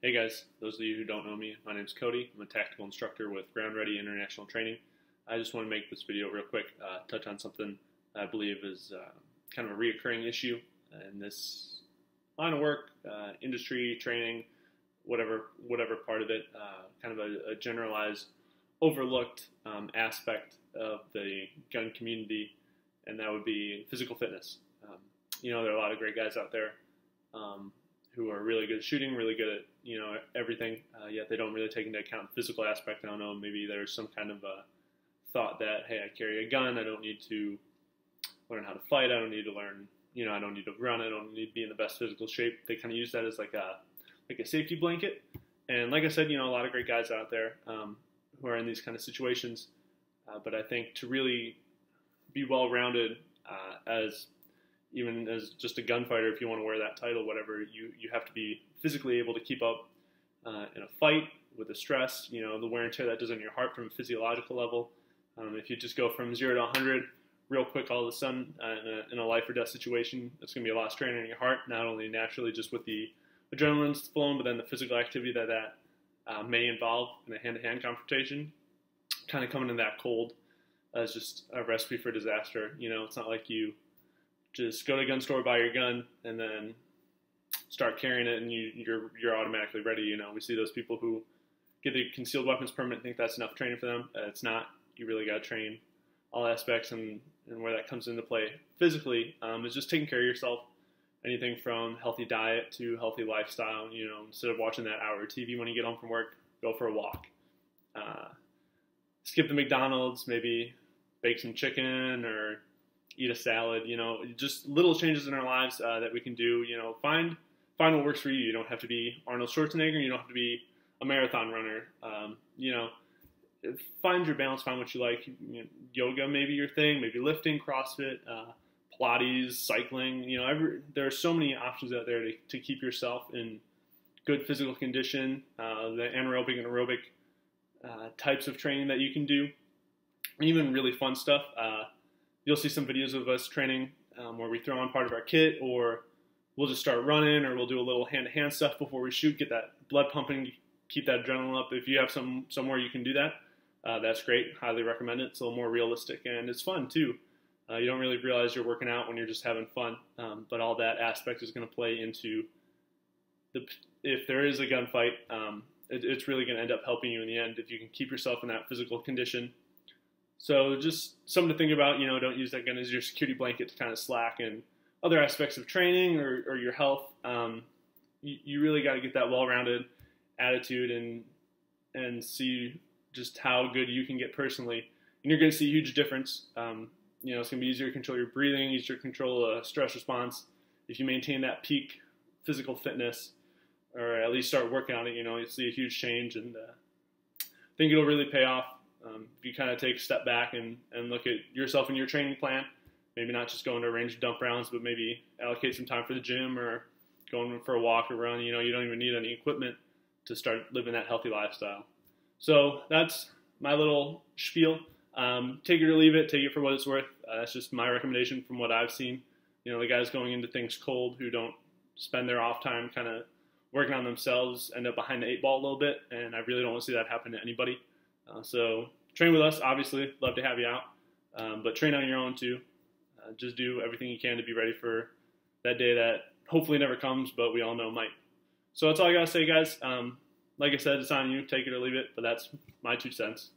Hey guys, those of you who don't know me, my name is Cody. I'm a tactical instructor with Ground Ready International Training. I just want to make this video real quick, touch on something I believe is kind of a reoccurring issue in this line of work, industry, training, whatever part of it, kind of a generalized, overlooked aspect of the gun community, and that would be physical fitness. There are a lot of great guys out there who are really good at shooting, really good at everything, yet they don't really take into account the physical aspect. I don't know, maybe there's some kind of a thought that, hey, I carry a gun, I don't need to learn how to fight, I don't need to learn, I don't need to run, I don't need to be in the best physical shape. They kind of use that as like a safety blanket. And like I said, a lot of great guys out there who are in these kind of situations. But I think to really be well-rounded even as just a gunfighter, if you want to wear that title, whatever, you have to be physically able to keep up in a fight with the stress, the wear and tear that does on your heart from a physiological level. If you just go from 0 to 100 real quick all of a sudden in a life or death situation, it's going to be a lot of strain on your heart, not only naturally just with the adrenaline flowing, but then the physical activity that may involve in a hand-to-hand confrontation. Kind of coming in that cold is just a recipe for disaster. It's not like you just go to a gun store, buy your gun, and then start carrying it, and you're automatically ready. We see those people who get the concealed weapons permit and think that's enough training for them. It's not. You really got to train all aspects, and where that comes into play physically is just taking care of yourself. Anything from healthy diet to healthy lifestyle. Instead of watching that hour of TV when you get home from work, go for a walk. Skip the McDonald's, maybe bake some chicken or eat a salad. Just little changes in our lives that we can do. Find what works for you. You don't have to be Arnold Schwarzenegger. You don't have to be a marathon runner. Find your balance. Find what you like. Yoga, maybe your thing. Maybe lifting, CrossFit, Pilates, cycling. There are so many options out there to keep yourself in good physical condition. The anaerobic and aerobic types of training that you can do, even really fun stuff. You'll see some videos of us training where we throw on part of our kit, or we'll just start running, or we'll do a little hand-to-hand stuff before we shoot, get that blood pumping, keep that adrenaline up. If you have somewhere you can do that, that's great. Highly recommend it. It's a little more realistic, and it's fun too. You don't really realize you're working out when you're just having fun, but all that aspect is going to play into if there is a gunfight, it's really going to end up helping you in the end if you can keep yourself in that physical condition. So just something to think about. Don't use that gun as your security blanket to kind of slack in other aspects of training or your health. You really got to get that well-rounded attitude and see just how good you can get personally, and you're going to see a huge difference. It's going to be easier to control your breathing, easier to control a stress response if you maintain that peak physical fitness, or at least start working on it. You'll see a huge change, and I think it'll really pay off if you kind of take a step back and look at yourself and your training plan. Maybe not just going to a range of dump rounds, but maybe allocate some time for the gym or going for a walk or run. You don't even need any equipment to start living that healthy lifestyle. So that's my little spiel. Take it or leave it. Take it for what it's worth. That's just my recommendation from what I've seen. The guys going into things cold who don't spend their off time kind of working on themselves end up behind the 8 ball a little bit, and I really don't want to see that happen to anybody. So train with us, obviously. Love to have you out. But train on your own too. Just do everything you can to be ready for that day that hopefully never comes, but we all know might. So that's all I got to say, guys. Like I said, it's on you. Take it or leave it, but that's my 2 cents.